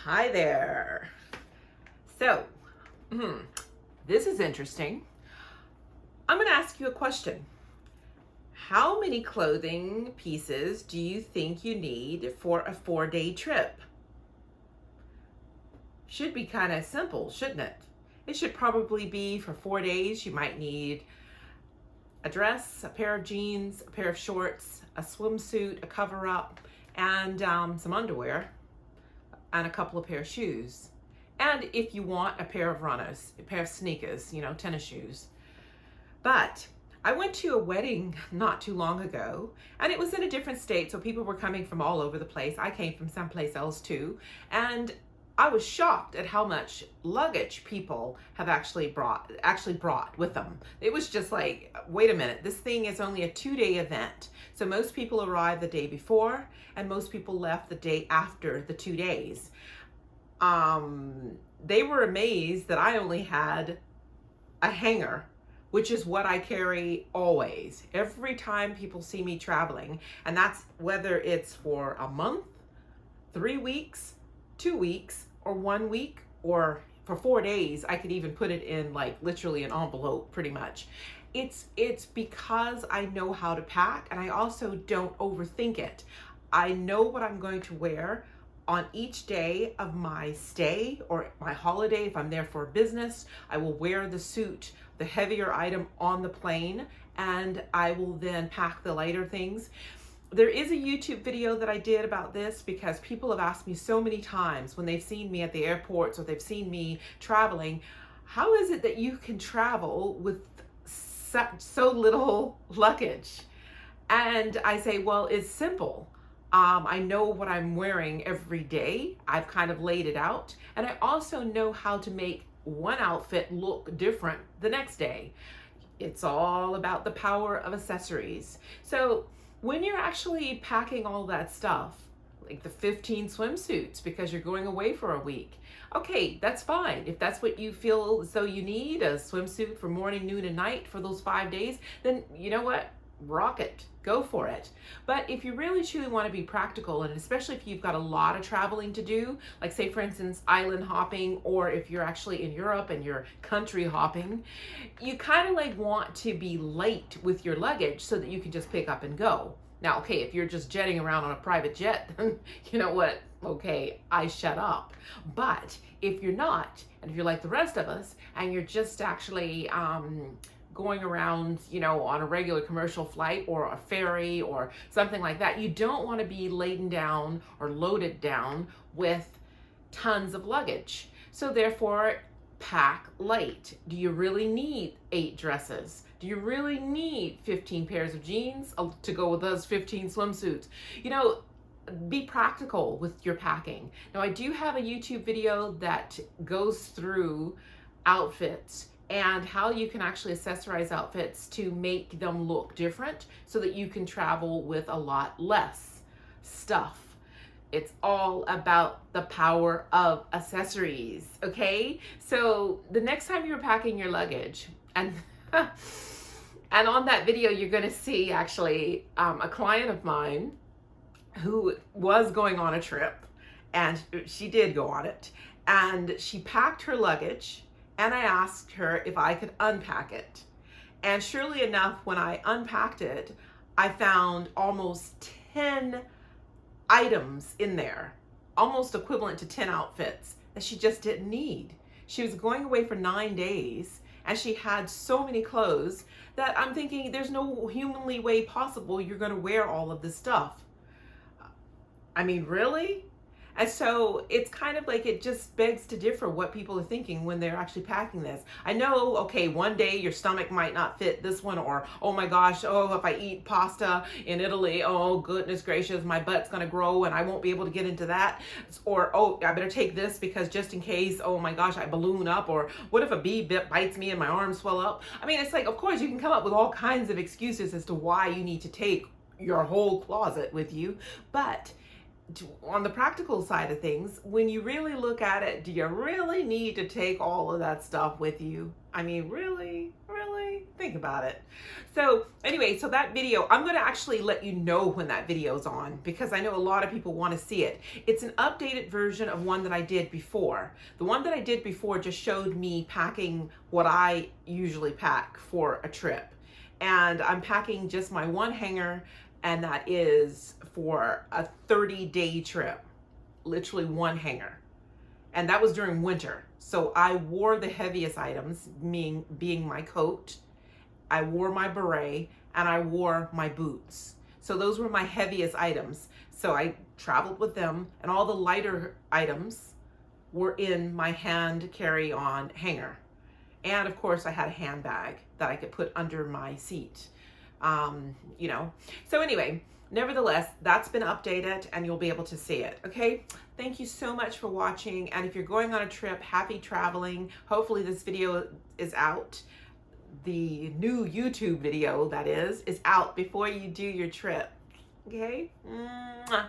Hi there. So, this is interesting. I'm going to ask you a question. How many clothing pieces do you think you need for a 4-day trip? Should be kind of simple, shouldn't it? It should probably be for 4 days. You might need a dress, a pair of jeans, a pair of shorts, a swimsuit, a cover-up, and some underwear, and a couple of pair of shoes. And if you want, a pair of runners, a pair of sneakers, tennis shoes. But I went to a wedding not too long ago, and it was in a different state, so people were coming from all over the place. I came from someplace else too, and I was shocked at how much luggage people have actually brought with them. It was just like, wait a minute, this thing is only a 2-day event. So most people arrived the day before, and most people left the day after the 2 days. They were amazed that I only had a hanger, which is what I carry always, every time people see me traveling. And that's whether it's for a month, 3 weeks, 2 weeks, or 1 week, or for 4 days. I could even put it in like literally an envelope pretty much. It's because I know how to pack, and I also don't overthink it. I know what I'm going to wear on each day of my stay or my holiday. If I'm there for business, I will wear the suit, the heavier item on the plane, and I will then pack the lighter things. There is a YouTube video that I did about this because people have asked me so many times when they've seen me at the airports or they've seen me traveling, how is it that you can travel with so little luggage? And I say, well, it's simple. I know what I'm wearing every day. I've kind of laid it out. And I also know how to make one outfit look different the next day. It's all about the power of accessories. So when you're actually packing all that stuff, like the 15 swimsuits because you're going away for a week, okay, that's fine. If that's what you feel as though you need, a swimsuit for morning, noon, and night for those 5 days, then you know what? Rock it, go for it. But if you really truly want to be practical, and especially if you've got a lot of traveling to do, like say for instance island hopping, or if you're actually in Europe and you're country hopping, you kind of like want to be light with your luggage so that you can just pick up and go. Now, okay, if you're just jetting around on a private jet, then you know what? Okay, I shut up. But if you're not, and if you're like the rest of us, and you're just actually going around, on a regular commercial flight or a ferry or something like that, you don't want to be laden down or loaded down with tons of luggage. So therefore, pack light. Do you really need 8 dresses? Do you really need 15 pairs of jeans to go with those 15 swimsuits? Be practical with your packing. Now, I do have a YouTube video that goes through outfits and how you can actually accessorize outfits to make them look different so that you can travel with a lot less stuff. It's all about the power of accessories, okay? So the next time you're packing your luggage, and and on that video you're going to see actually a client of mine who was going on a trip, and she did go on it, and she packed her luggage, and I asked her if I could unpack it. And surely enough, when I unpacked it, I found almost 10 items in there, almost equivalent to 10 outfits that she just didn't need. She was going away for 9 days, and she had so many clothes that I'm thinking there's no humanly way possible you're going to wear all of this stuff. I mean, really? And so it's kind of like it just begs to differ what people are thinking when they're actually packing this. I know, okay, one day your stomach might not fit this one, or, oh my gosh, if I eat pasta in Italy, oh goodness gracious, my butt's gonna grow and I won't be able to get into that. Or, oh, I better take this because just in case, oh my gosh, I balloon up, or what if a bee bites me and my arms swell up? I mean, it's like, of course, you can come up with all kinds of excuses as to why you need to take your whole closet with you, but on the practical side of things, when you really look at it, do you really need to take all of that stuff with you? I mean, really? Okay, think about it. So anyway, so that video, I'm going to actually let you know when that video's on, because I know a lot of people want to see it. It's an updated version of one that I did before. The one that I did before just showed me packing what I usually pack for a trip. And I'm packing just my one hanger, and that is for a 30-day trip. Literally one hanger. And that was during winter. So I wore the heaviest items, being my coat, I wore my beret, and I wore my boots. So those were my heaviest items. So I traveled with them, and all the lighter items were in my hand carry-on hanger. And of course I had a handbag that I could put under my seat. You know, so anyway, nevertheless, that's been updated and you'll be able to see it. Okay, thank you so much for watching, and if you're going on a trip, happy traveling. Hopefully this video is out. The new YouTube video, that is out before you do your trip. Okay. Mwah.